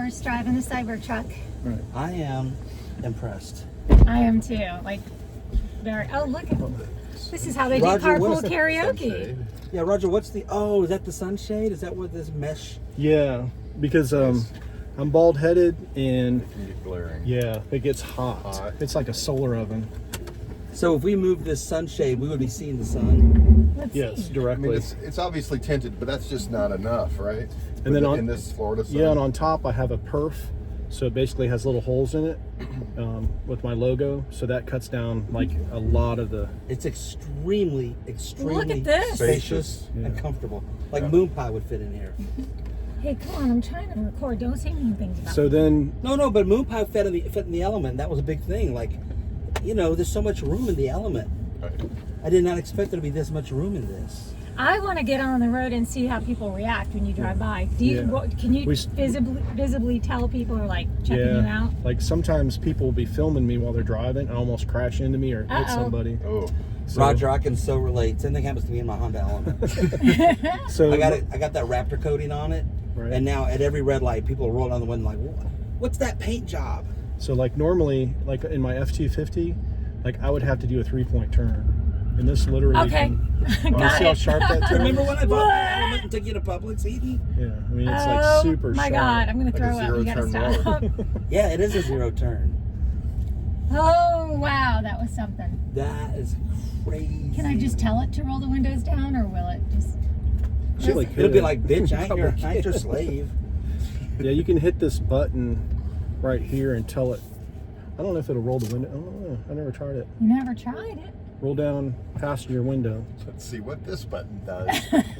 first driving the Cybertruck. Right. I am impressed. I am too. Like, very. Oh, look at this is how they do carpool karaoke. Yeah, Roger. What's the? Oh, is that the sunshade? Is that what this mesh? Yeah, because I'm bald-headed and It can get glaring. yeah, it gets hot. It's like a solar oven. So if we move this sunshade, we would be seeing the sun. Let's Yes, see. I directly. mean, it's obviously tinted, but that's just not enough, right? And then in this Florida sun. Yeah, and on top I have a perf, so it basically has little holes in it with my logo, so that cuts down like a lot of the. It's extremely Look at this. spacious Yeah. and comfortable. Like moon pie would fit in here. Hey, come on! I'm trying to record. Don't say mean things about. So then, No, but moon pie fit in the element. That was a big thing. Like, you know, there's so much room in the element. Right. I did not expect there to be this much room in this. I want to get on the road and see how people react when you drive by. Do you? Yeah. Can you We- visibly tell people are like checking you yeah, out? like sometimes people will be filming me while they're driving and almost crash into me or hit Uh-oh. somebody. Oh, So, Roger, I can so relate. Same thing happens to me in my Honda Element. So I got that Raptor coating on it, Right. and now at every red light, people roll down the window like, "What's that paint job?" So like normally, like in my F-250, like I would have to do a 3-point turn, and this literally. Okay. You Got see how it. sharp that turn? Remember when I bought What? the Element and took you to Publix, Eden? Yeah, I mean it's Oh like super my sharp. God! I'm gonna Like a throw up. You gotta zero-turn stop. Yeah, it is a zero turn. Oh wow, that was something. That is crazy. Can I just tell it to roll the windows down, or will it just? Really It'll be could. like, "Bitch, I ain't Probably your slave." Yeah, you can hit this button right here and tell it. I don't know if it'll roll the window. I don't know. I never tried it. You never tried it. Roll down passenger window. let's see what this button does.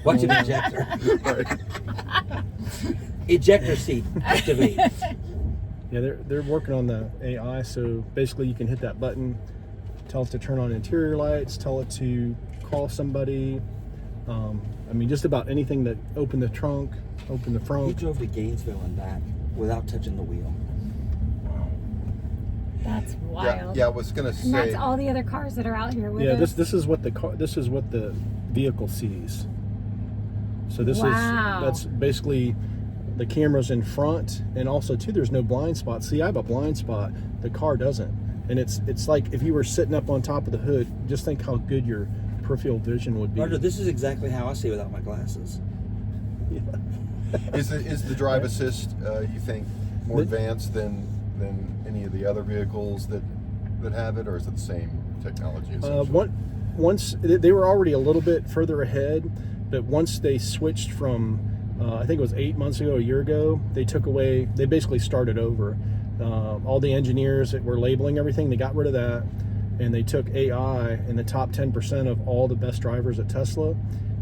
Watch an ejector. Right. Ejector seat activate. Yeah, they're working on the AI, so basically you can hit that button, tell it to turn on interior lights, tell it to call somebody. I mean, just about anything that open the trunk, open the He front. drove to Gainesville and back without touching the wheel. Wow. That's wild. Yeah, I was gonna And say. that's all the other cars that are out here with Yeah, us. this is what the vehicle sees. So this Wow. that's basically the cameras in front, and also too there's no blind spot. See, I have a blind spot, the car doesn't. And it's like if you were sitting up on top of the hood, just think how good your peripheral vision would be. Roger, this is exactly how I see without my glasses. Yeah. Is the drive assist you think more The- advanced than any of the other vehicles that have it, or is it the same technology? essentially? Once they were already a little bit further ahead, but once they switched from, I think it was 8 months ago, a year ago, they basically started over. All the engineers that were labeling everything, they got rid of that, and they took AI in the top 10% of all the best drivers at Tesla,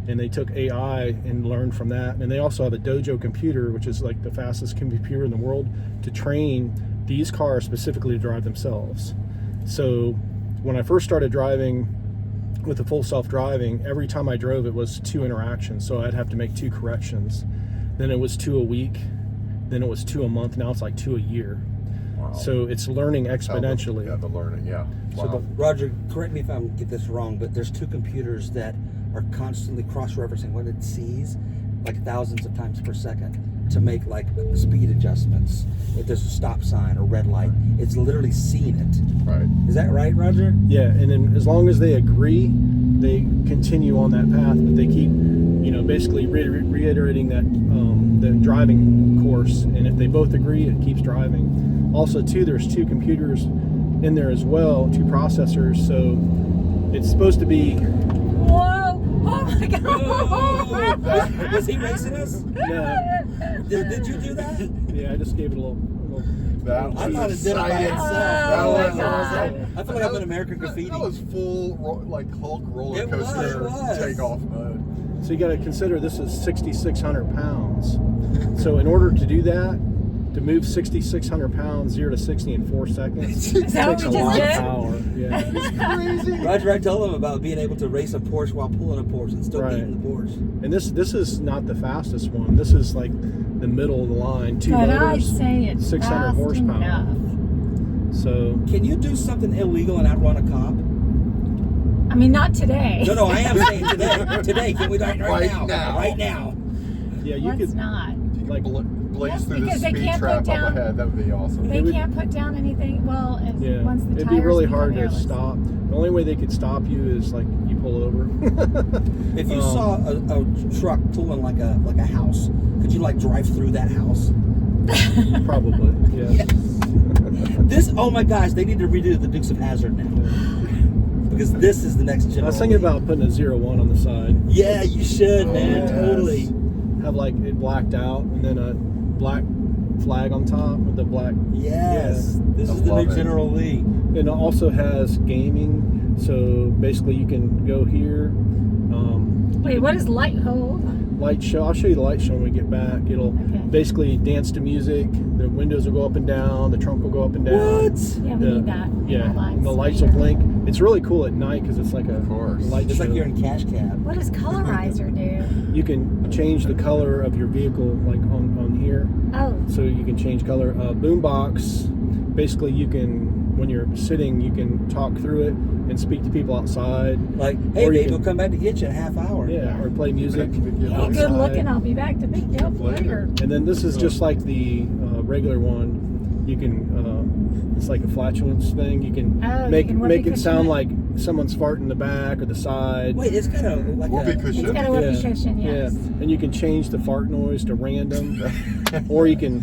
and they took AI and learned from that. And they also have a Dojo computer, which is like the fastest computer in the world, to train these cars specifically to drive themselves. So when I first started driving with the full self-driving, every time I drove it was 2 interactions, so I'd have to make 2 corrections. Then it was 2 a week, then it was 2 a month, now it's like 2 a year. Wow. So it's learning exponentially. Yeah, the learning. Yeah. So Wow. Roger, correct me if I get this wrong, but there's 2 computers that are constantly cross-referencing what it sees, like thousands of times per second, to make like speed adjustments. If there's a stop sign or red light, it's literally seeing it. Right. Is that right, Roger? Yeah, and then as long as they agree, they continue on that path, but they keep, basically reiterating that the driving course, and if they both agree, it keeps driving. Also, too, there's 2 computers in there as well, 2 processors, so it's supposed to be. Whoa! Oh my God! Was he racing us? Yeah, Did you do that? yeah, I just gave it a little That I was thought it did it by science. itself. That Oh, was my God. I feel like I'm in American Graffiti. That was full like Hulk roller It was, coaster it was. takeoff mode. So you got to consider this is 6,600 pounds. So in order to do that, to move 6,600 pounds 0 to 60 in 4 seconds, Is that takes a what we lot just of did? power. Yeah. Crazy. Roger, I told him about being able to race a Porsche while pulling a Porsche and still Right. beating the Porsche. And this is not the fastest one. This is like the middle of the line. 2 But I'd motors, say it's 600 fast horsepower. enough. So Can you do something illegal and outrun a cop? I mean, not today. No, I am saying today. Today, can we do it right Right now? now. Right now. yeah, you Let's could. not. You like blaze Yes, through the because they speed can't trap put up down- ahead. That would be awesome. They can't put down anything. Well, and yeah, once the it'd tires be really become hard to airless. stop. The only way they could stop you is like you pull over. If you saw a truck pulling like a house, could you like drive through that house? Probably, yeah. This, oh my gosh, they need to redo the Dukes of Hazzard now. Because this is the next generation. I was thinking about putting a 01 on the side. Yeah, you should, Oh, man. yes. Totally. Have like it blacked out and then a black flag on top with the black. Yes. Yeah. This I is the love new it. General Lee. And it also has gaming, so basically you can go here. Wait, what is light? Hold on. Light show. I'll show you the light show when we get back. It'll Okay. basically dance to music. The windows will go up and down. The trunk will go up and down. What? Yeah, we need that. in Yeah, our lives. the lights will blink. It's really cool at night because it's like a Of course. light It's show. like you're in Cash Cab. What does colorizer do? You can change the color of your vehicle, like on here. Oh, So you can change color. Boombox, basically you can, when you're sitting, you can talk through it and speak to people outside. Like, hey, Or you babe, can- we'll come back to get you in a half hour. Yeah, or play music. hey, outside. good looking. I'll be back to pick you up later. And then this is just like the regular one. You can, it's like a flatulence thing. You can Oh, you make can make whoopee it sound cushion like someone's farting in the back or the side. Wait, it's got a like Whoopee a cushion. It's got a whoopee cushion, yes. Yeah, and you can change the fart noise to random, or you can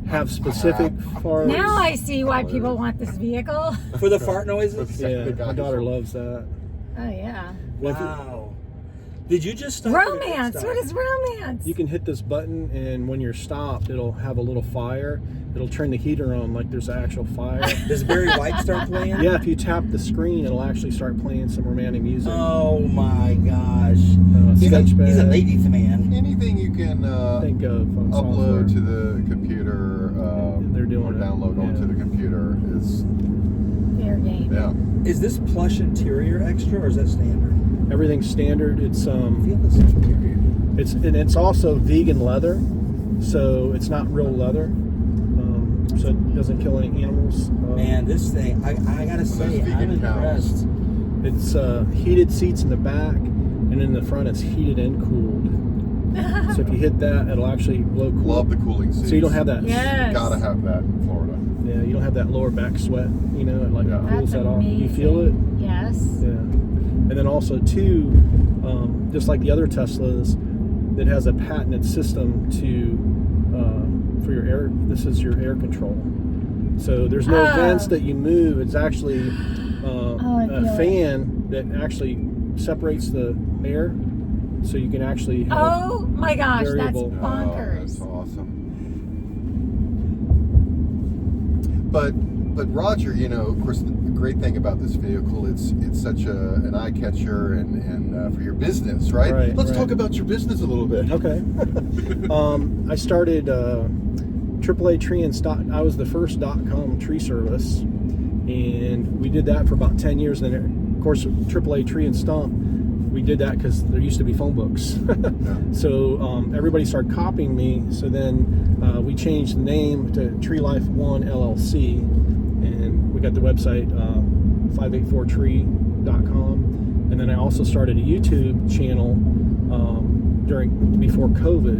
have specific farts. Now I see why people want this vehicle. for the fart noises. Yeah, my daughter loves that. Oh yeah. Wow. Did you just stop? Romance. What is romance? You can hit this button, and when you're stopped, it'll have a little fire. It'll turn the heater on like there's an actual fire. Does Barry White start playing? Yeah, if you tap the screen, it'll actually start playing some romantic music. Oh my gosh. He's a Sketchpad. ladies man. Anything you can Think of upload software. to the computer They're doing or it, download yeah. onto the computer is Fair game. yeah. Is this plush interior extra or is that standard? Everything's standard. It's I feel this interior. it's also vegan leather, so it's not real leather. So it doesn't kill any animals. Man, this thing, I gotta say, vegan I'm cows. impressed. It's heated seats in the back, and in the front it's heated and cooled. So if you hit that, it'll actually blow cool. Love the cooling seats. So you don't have that. Yes. Gotta have that in Florida. Yeah, you don't have that lower back sweat. You know, it like Yeah. cools That's that off. amazing. You feel it. Yes. Yeah. And then also too, just like the other Teslas, it has a patented system to for your air. This is your air control. So there's no Oh. vents that you move. It's actually I a feel it. fan that actually separates the air, so you can actually have Oh my gosh, variable. that's Oh, bonkers. that's awesome. But Roger, you know, of course, the great thing about this vehicle, it's such an eye catcher and for your business, right? Right, Let's right. talk about your business a little bit. Okay. I started AAA tree and stock. I was the first .com tree service, and we did that for about 10 years. And then, of course, AAA tree and stump, we did that because there used to be phone books. So everybody started copying me. So then we changed the name to Tree Life One LLC, and we got the website 584tree.com. And then I also started a YouTube channel before COVID,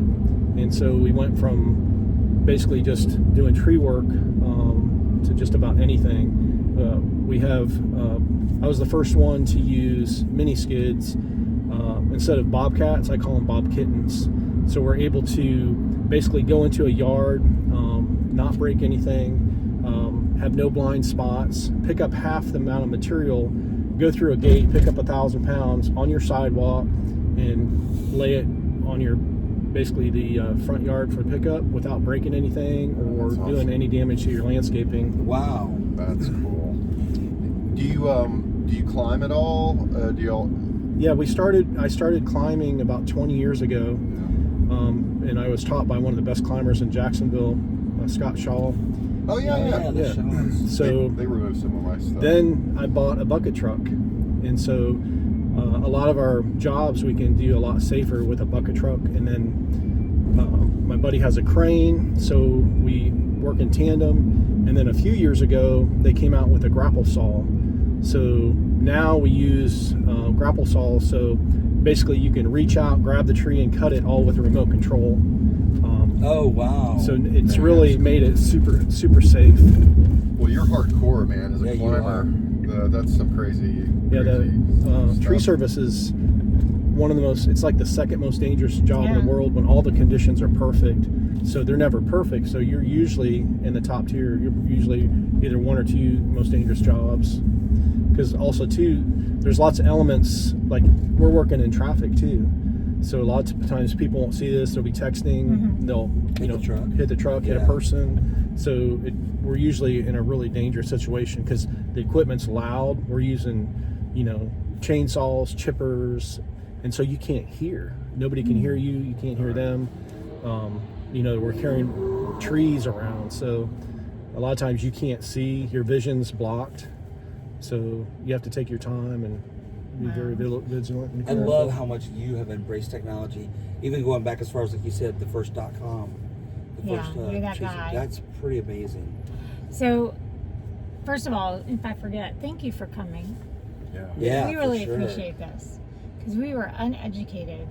and so we went from basically just doing tree work to just about anything. We have I was the first one to use mini skids instead of bobcats. I call them bob kittens. So we're able to basically go into a yard, not break anything, have no blind spots, pick up half the amount of material, go through a gate, pick up 1,000 pounds on your sidewalk, and lay it on your basically the front yard for pickup without breaking anything or That's awesome. doing any damage to your landscaping. Wow. That's cool. Do you climb at all? Do y'all? Yeah, I started climbing about 20 years ago, and I was taught by one of the best climbers in Jacksonville, Scott Shaw. Oh yeah. the Yeah. Shaws. So They removed some of my stuff. then I bought a bucket truck, and so a lot of our jobs we can do a lot safer with a bucket truck. And then my buddy has a crane, so we work in tandem. And then a few years ago they came out with a grapple saw, so now we use grapple saws. So basically you can reach out, grab the tree, and cut it all with a remote control. Oh, wow. So it's really made it super safe. Well, you're hardcore, man. As a you climber, that's some crazy. Yeah, the stuff. tree service is one of the most. It's like the second most dangerous job in Yeah. the world when all the conditions are perfect. So they're never perfect. So you're usually in the top tier. You're usually either one or two most dangerous jobs. Because also too, there's lots of elements. Like we're working in traffic too. So a lot of times people won't see this. They'll be texting. They'll Hit the truck. hit the truck, hit a Yeah. person. So we're usually in a really dangerous situation because the equipment's loud. We're using, chainsaws, chippers, and so you can't hear. Nobody can hear you. You can't hear them. We're carrying trees around, so a lot of times you can't see. Your vision's blocked, so you have to take your time and be very vigilant. And I love how much you have embraced technology, even going back as far as, like you said, the first .com. Yeah, you're that cheese- guy. That's pretty amazing. So, first of all, if I forget, thank you for coming. Yeah, we for really sure. appreciate this because we were uneducated.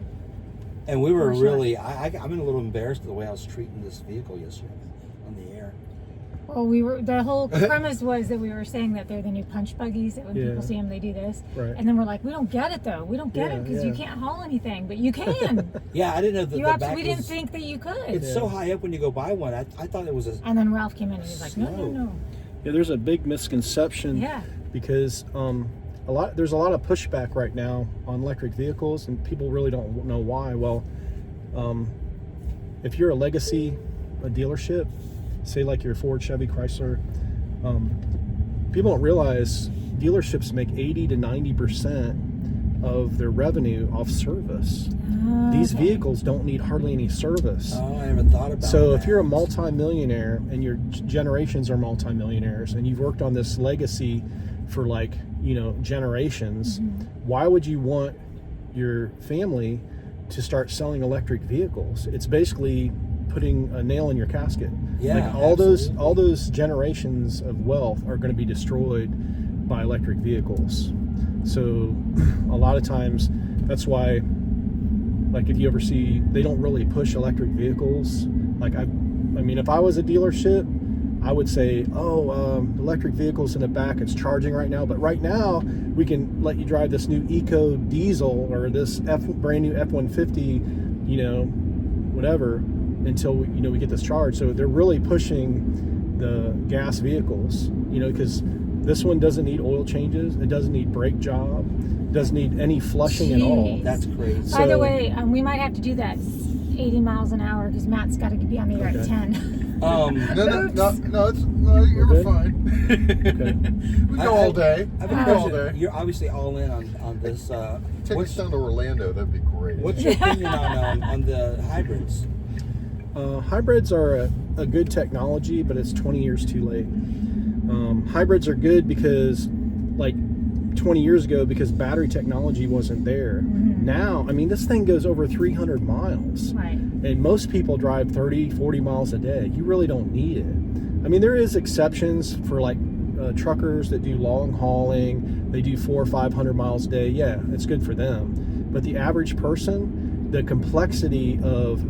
And we were For sure. really, I'm a little embarrassed of the way I was treating this vehicle yesterday on the air. Well, the whole premise was that we were saying that they're the new punch buggies, that when Yeah. people see them, they do this. Right. And then we're like, we don't get it though. We don't get it because you can't haul anything, but you can. Yeah, I didn't know that the back we didn't was, think that you could. it's so high up when you go by one. I thought it was a, And then Ralph came in and he was like, no, no, Slow. no. Yeah, there's a big misconception. Yeah. Because there's a lot of pushback right now on electric vehicles, and people really don't know why. Well, if you're a dealership, say like your Ford, Chevy, Chrysler, people don't realize dealerships make 80 to 90% of their revenue off service. These Okay. vehicles don't need hardly any service. oh, I never thought about So that. if you're a multimillionaire and your generations are multimillionaires and you've worked on this legacy for generations, why would you want your family to start selling electric vehicles? It's basically putting a nail in your casket. Yeah, Like all absolutely. those generations of wealth are going to be destroyed by electric vehicles. So a lot of times that's why, like, if you ever see, they don't really push electric vehicles. Like I mean, if I was a dealership, I would say, electric vehicles in the back, it's charging right now, but right now we can let you drive this new eco diesel or this brand new F-150, whatever, until we get this charge. So they're really pushing the gas vehicles, because this one doesn't need oil changes, it doesn't need brake job, it doesn't need any flushing at all. Jeez. That's crazy. By the So- way, we might have to do that 80 miles an hour because Matt's got to be on the air at Okay. 10. No, you're We're good? fine. Okay. We go all day. I have We a go all question. day. You're obviously all in on this. Take us down to Orlando. That'd be great. What's your opinion on the hybrids? Hybrids are a good technology, but it's 20 years too late. Hybrids are good because, like, 20 years ago, because battery technology wasn't there. Now, I mean, this thing goes over 300 miles. Right. And most people drive 30, 40 miles a day. You really don't need it. I mean, there is exceptions for, like, truckers that do long hauling. They do 400 or 500 miles a day. Yeah, it's good for them. But the average person, the complexity of,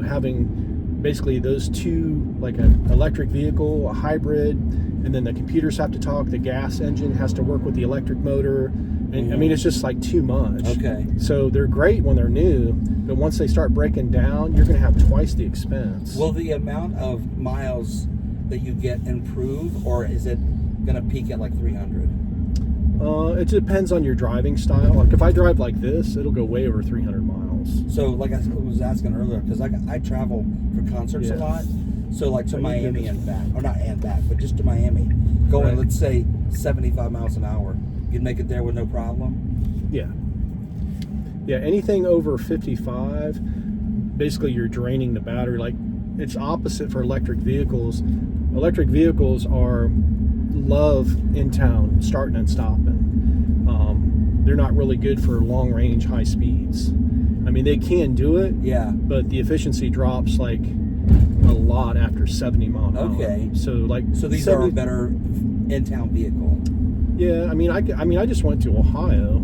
having basically those two, like an electric vehicle, a hybrid, and then the computers have to talk, the gas engine has to work with the electric motor. And I mean, it's just like too much. Okay. So they're great when they're new, but once they start breaking down, you're going to have twice the expense. Will the amount of miles that you get improve, or is it going to peak at like 300? It depends on your driving style. Like if I drive like this, it'll go way over 300 miles. So, like I was asking earlier, because I travel for concerts a Yeah. lot. So, like to Oh, you Miami did. and back, or not and back, but just to Miami, going Right. let's say 75 miles an hour, you'd make it there with no problem. Yeah. Yeah, anything over 55, basically you're draining the battery. Like, it's opposite for electric vehicles. Electric vehicles love in town, starting and stopping. They're not really good for long range, high speeds. I mean, they can do it, Yeah. but the efficiency drops like a lot after 70 mile an hour. Okay. So these are a better in-town vehicle. Yeah, I mean, I just went to Ohio,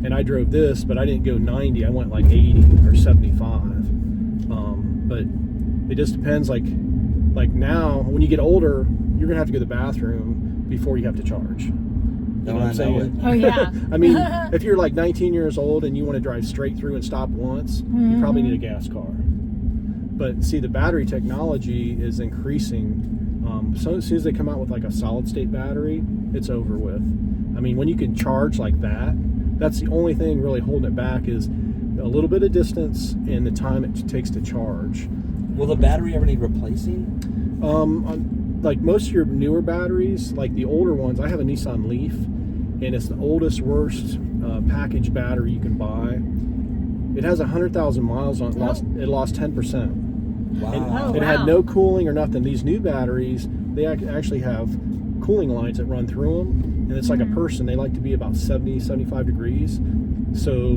and I drove this, but I didn't go 90. I went like 80 or 75. But it just depends. Like now, when you get older, you're gonna have to go to the bathroom before you have to charge. You know what I'm saying? Oh yeah. I mean, if you're like 19 years old and you want to drive straight through and stop once, you probably need a gas car. But see, the battery technology is increasing. So as soon as they come out with like a solid state battery, it's over with. I mean, when you can charge like that, that's the only thing really holding it back is a little bit of distance and the time it takes to charge. Will the battery ever need replacing? Like most of your newer batteries, like the older ones, I have a Nissan Leaf, and it's the oldest, worst packaged battery you can buy. It has 100,000 miles on it. It lost 10%. Wow. It had no cooling or nothing. These new batteries, they actually have cooling lines that run through them, and it's like a person. They like to be about 70, 75 degrees. So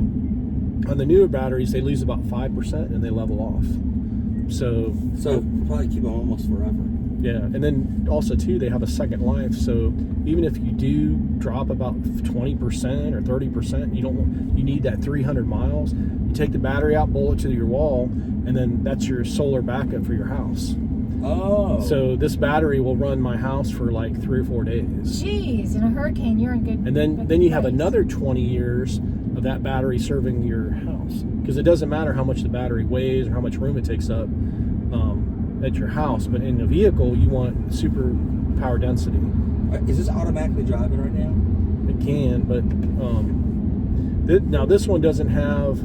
on the newer batteries, they lose about 5% and they level off. So probably keep them almost forever. Yeah, and then also too, they have a second life. So even if you do drop about 20% or 30%, you need that 300 miles. You take the battery out, bolt it to your wall, and then that's your solar backup for your house. Oh. So this battery will run my house for like 3 or 4 days. Jeez, in a hurricane, you're in good. And then you have another 20 years of that battery serving your house, because it doesn't matter how much the battery weighs or how much room it takes up at your house, but in a vehicle you want super power density. Is this automatically driving right now? It can, but now this one doesn't have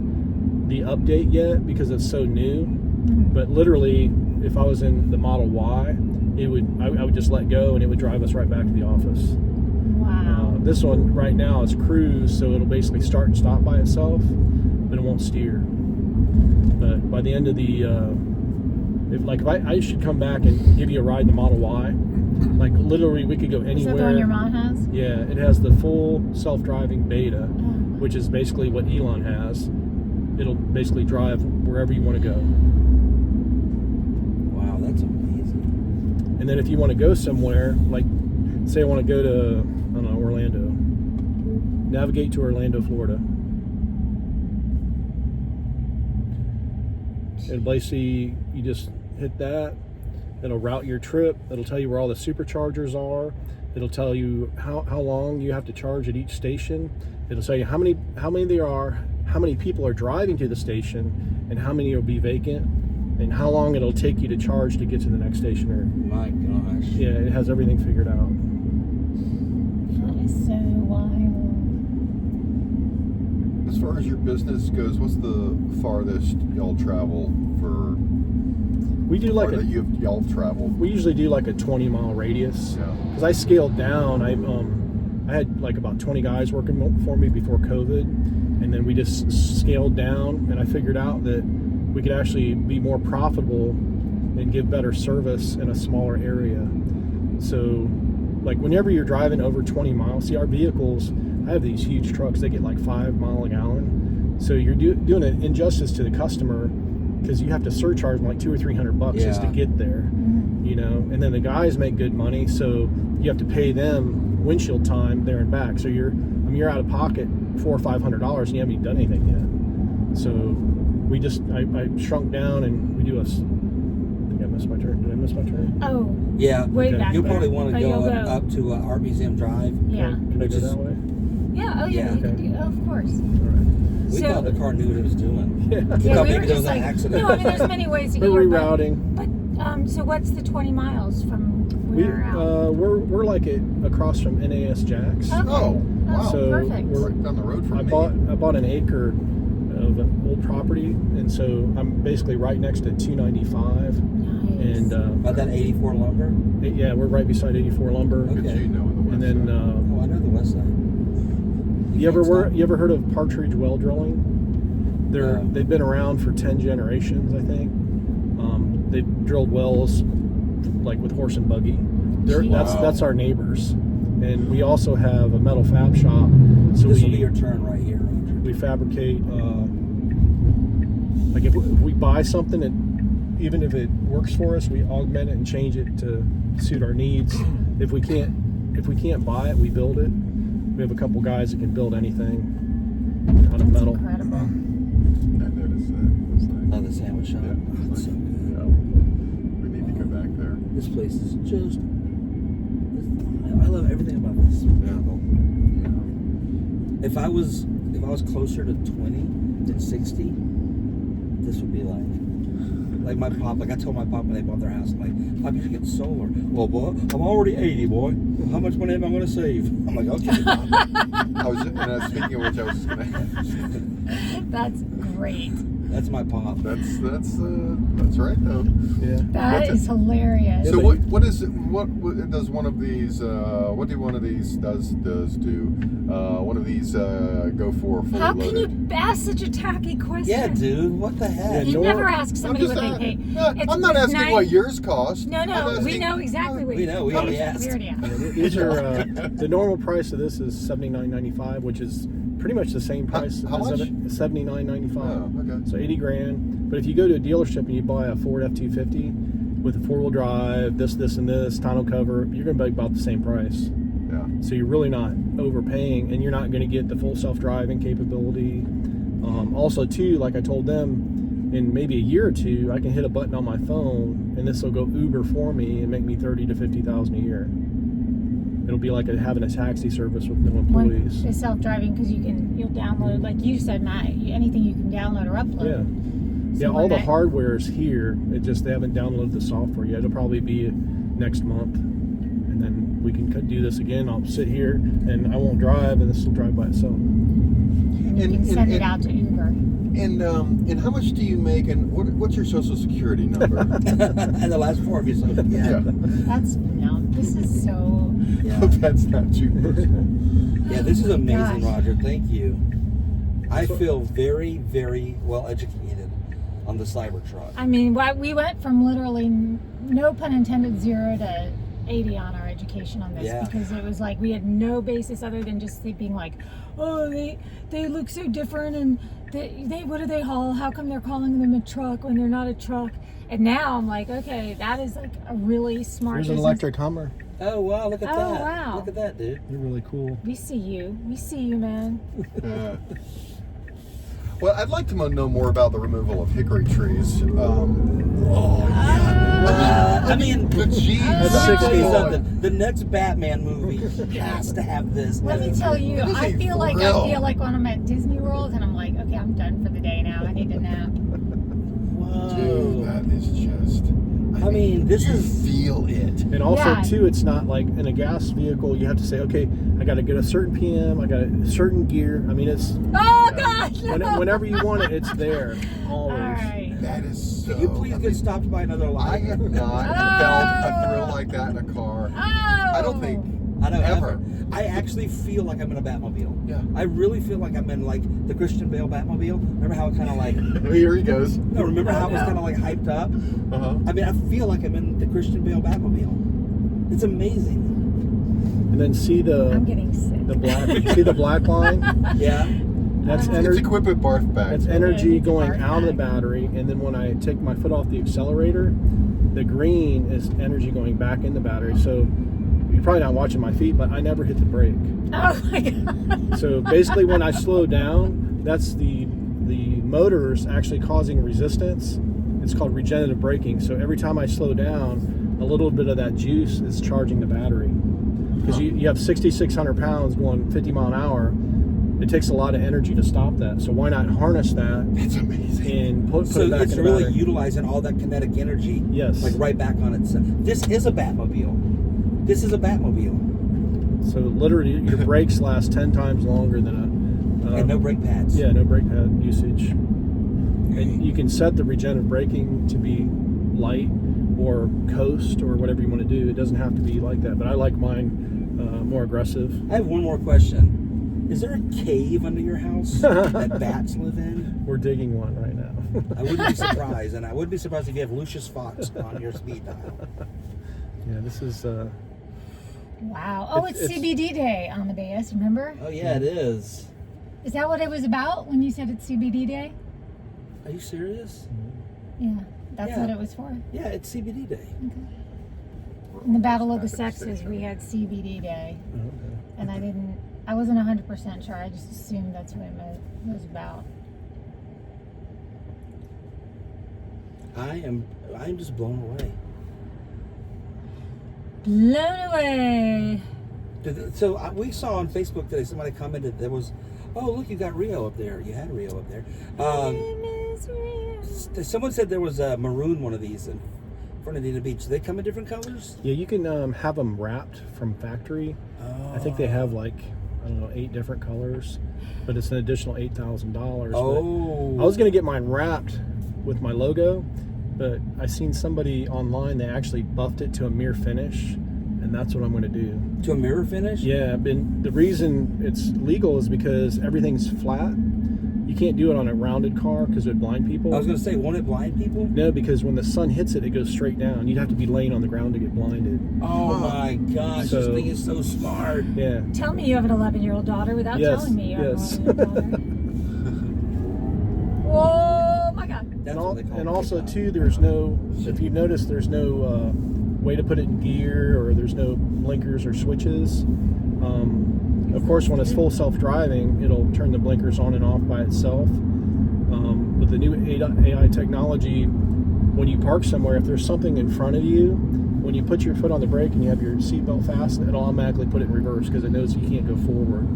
the update yet because it's so new. But literally, if I was in the Model Y, I would just let go and it would drive us right back to the office. Wow. This one right now is cruise, so it'll basically start and stop by itself, but it won't steer. But by the end of the if I should come back and give you a ride in the Model Y, like literally we could go anywhere. Is that the one your mom has? Yeah, it has the full self-driving beta, which is basically what Elon has. It'll basically drive wherever you want to go. Wow, that's amazing. And then if you want to go somewhere, like say I want to go to, I don't know, Orlando, navigate to Orlando, Florida. And basically, you just hit that. It'll route your trip. It'll tell you where all the superchargers are. It'll tell you how long you have to charge at each station. It'll tell you how many there are, how many people are driving to the station, and how many will be vacant, and how long it'll take you to charge to get to the next station. My gosh. Yeah, it has everything figured out. That is so wild. As far as your business goes, what's the farthest y'all travel for? We do like y'all traveled. We usually do like a 20-mile radius. Yeah. Because I scaled down. I had like about 20 guys working for me before COVID, and then we just scaled down, and I figured out that we could actually be more profitable and give better service in a smaller area. So like whenever you're driving over 20 miles, see our vehicles, I have these huge trucks, they get like 5 miles a gallon. So you're doing an injustice to the customer, because you have to surcharge them like $200 or $300 just to get there, you know. And then the guys make good money, so you have to pay them windshield time there and back. So you're out of pocket $400 or $500 and you haven't even done anything yet. So I shrunk down, and we do I think I missed my turn. Did I miss my turn? Oh. Yeah. Way back You'll there. probably want to You'll go up to Art Museum Drive. Yeah. Can I go that way? Yeah. Oh yeah. You can do. Oh, of course. All right. We thought the car knew what it was doing. Yeah. We Yeah, thought we maybe were there was just an like, accident. no, I mean, there's many ways to get We're here. rerouting. But so what's the 20 miles from where out? We're like across from NAS Jacks. Okay. Oh, wow. So perfect. we're Right down the road from I me. bought an acre of an old property, and so I'm basically right next to 295. Nice. And About that 84 lumber? yeah, we're right beside 84 Lumber. Look at Okay. you knowing the And west then side. Oh, I know the west side. you ever heard of Partridge well drilling? They've been around for 10 generations, I think. They've drilled wells like with horse and buggy. That's our neighbors. And we also have a metal fab shop. So This will be your turn right here, Roger. we fabricate like if we buy something, and even if it works for us, we augment it and change it to suit our needs. If we can't buy it, we build it. We have a couple guys that can build anything out of metal. Incredible. I noticed that. It was like, Oh, the sandwich shop. Yeah, Oh, that's so good. Yeah. We need to go back there. This place is just. I love everything about this vehicle. Yeah. If I was closer to 20 than 60, this would be like my pop. Like I told my pop when they bought their house, I'm like, Pop, you should get solar. Well, boy, I'm already 80, boy. How much money am I going to save? I'm like, okay. Speaking of which, I was just going to. That's great. That's my pop. That's right though. Yeah. That is hilarious. So what does one of these? What do one of these does do? One of these go for fully How loaded? can you ask such a tacky question? Yeah, dude. What the heck? You No, never ask somebody what they pay. I'm not asking what yours cost. No, I'm asking, we know exactly what We know, we already asked. We already asked. These are the normal price of this is $79.95, which is pretty much the same price How as much? $79.95. Oh, okay. So 80 grand. But if you go to a dealership and you buy a Ford F-250 with a four-wheel drive, this, and this, tonneau cover, you're going to be about the same price. Yeah. So you're really not overpaying, and you're not going to get the full self-driving capability. Also, too, like I told them, in maybe a year or two, I can hit a button on my phone, and this will go Uber for me and make me $30,000 to $50,000 a year. It'll be like having a taxi service with no employees. It's self-driving because you'll download, like you said, Matt, anything you can download or upload. Yeah. So Yeah, all the hardware is here. It just they haven't downloaded the software yet. It'll probably be next month, and then we can do this again. I'll sit here and I won't drive, and this will drive by itself. And you can send it out to Uber. And how much do you make? And what's your social security number? And the last four of you. So Yeah. This is so. Yeah. That's not too personal. Yeah, this is amazing, Gosh. Roger. Thank you. I feel very, very well educated on the Cybertruck. I mean, we went from literally, no pun intended, 0 to 80 on our education on this because it was like we had no basis other than just being like, oh, they look so different and they what do they haul? How come they're calling them a truck when they're not a truck? And now I'm like, okay, that is like a really smart There's an business. electric Hummer. Oh wow! Look at Oh, that! wow. Look at that, dude. You're really cool. We see you, man. Yeah. Well, I'd like to know more about the removal of hickory trees. I mean, the Jeep. That's let me tell you 60. something. The next Batman movie has to have this. Let me tell you, It is I a feel like when I'm at Disney World and I'm like, okay, I'm done for the day now. I need to nap. Whoa! Dude, that is just. I mean, this you is. feel it. And also, Yeah. too, it's not like in a gas vehicle, you have to say, okay, I got to get a certain PM, I got a certain gear. I mean, it's Oh gosh! No. whenever you want it, it's there. All Always. right. That is so. Can you please get stopped by another I line? have not felt a thrill like that in a car. Oh. I don't think. I know Ever. I actually feel like I'm in a Batmobile. Yeah. I really feel like I'm in like the Christian Bale Batmobile. Remember how it kind of like. Here he goes. No, remember how it was kind of like hyped up? Uh-huh. I mean, I feel like I'm in the Christian Bale Batmobile. It's amazing. And then see I'm getting sick. the black see the black line? Yeah. That's It's energy. equipped with barf bags. That's energy it's a going barf out of the bag. battery, and then when I take my foot off the accelerator, the green is energy going back in the battery. So you're probably not watching my feet, but I never hit the brake. Oh my god. So basically, when I slow down, that's the motors actually causing resistance. It's called regenerative braking. So every time I slow down, a little bit of that juice is charging the battery. Because you have 6,600 pounds going 50 mile an hour. It takes a lot of energy to stop that. So why not harness that That's amazing. and put So it back it's in the really battery? utilizing all that kinetic energy. Yes. Like right back on itself. This is a Batmobile. This is a Batmobile. So literally, your brakes last 10 times longer than a. And no brake pads. Yeah, no brake pad usage. And you can set the regenerative braking to be light or coast or whatever you want to do. It doesn't have to be like that, but I like mine more aggressive. I have one more question. Is there a cave under your house that bats live in? We're digging one right now. I wouldn't be surprised, and I would be surprised if you have Lucius Fox on your speed dial. Yeah, this is. Wow. Oh, it's CBD day, Amadeus. Remember? Oh yeah, it is. Is that what it was about when you said it's CBD day? Are you serious? Yeah. That's Yeah. what it was for. Yeah, it's CBD day. In the Battle of the Sexes, we had CBD day, and I wasn't 100% sure. I just assumed that's what it was about. I'm just blown away. Blown away. So we saw on Facebook today, somebody commented there was, oh, look, you got Rio up there. You had Rio up there. Someone said there was a maroon one of these in front of Eden Beach. Do they come in different colors? Yeah, you can have them wrapped from factory. Oh. I think they have like, I don't know, 8 different colors, but it's an additional $8,000. Oh. I was going to get mine wrapped with my logo, but I seen somebody online, they actually buffed it to a mirror finish, and that's what I'm going to do. To a mirror finish? Yeah, the reason it's legal is because everything's flat. You can't do it on a rounded car because it would blind people. I was going to say, won't it blind people? No, because when the sun hits it, it goes straight down. You'd have to be laying on the ground to get blinded. Oh my gosh, this thing is so smart. Yeah. Tell me you have an 11-year-old daughter without telling me you have an 11-year-old daughter. Oh my God. That's what they call And it. also, too, there's no, if you've noticed, there's no way to put it in gear, or there's no blinkers or switches. Of course, when it's full self-driving, it'll turn the blinkers on and off by itself. With the new AI technology, when you park somewhere, if there's something in front of you, when you put your foot on the brake and you have your seatbelt fastened, it'll automatically put it in reverse because it knows you can't go forward.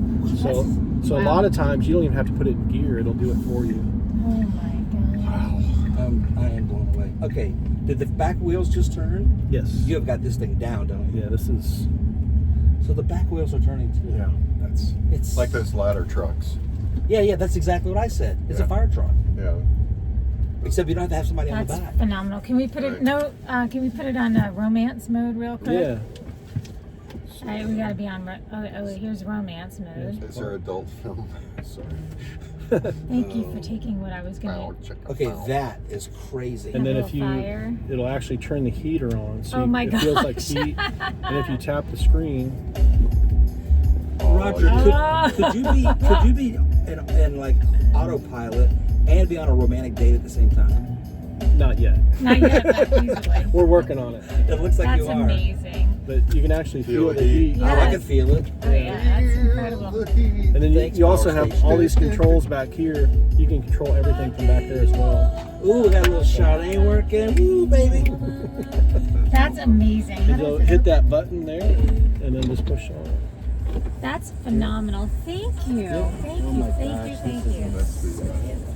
So a lot of times you don't even have to put it in gear; it'll do it for you. Oh my God. I am blown away. Okay, did the back wheels just turn? Yes. You have got this thing down, don't you? Yeah. This is. So the back wheels are turning too. Yeah, It's like those ladder trucks. Yeah, that's exactly what I said. It's a fire truck. Yeah. Except you don't have to have somebody on the That's back. phenomenal. Can we put it? Right. No. Can we put it on romance mode real quick? Yeah. All right, we gotta be on. Here's romance mode. Is there adult film? Sorry. Thank you for taking what I was gonna. Okay, that is crazy. And then A if you, little fire. it'll actually turn the heater on, so Oh my it feels like gosh. heat. And if you tap the screen, Roger, yeah. could you be in like autopilot and be on a romantic date at the same time? not yet. Not yet, but easily. We're working on it, It looks like That's you are. amazing. but you can actually feel the heat. Yeah. Oh, I can feel it. Oh yeah, that's incredible. And then Thanks, you also power have station. all these controls back here. You can control everything from back there as well. Ooh, that little shot ain't working. Ooh, baby. That's amazing. How And does you'll it hit work? that button there, and then just push on. That's phenomenal. Thank you. Thank you. my Thank gosh, you. Thank this you. That's the,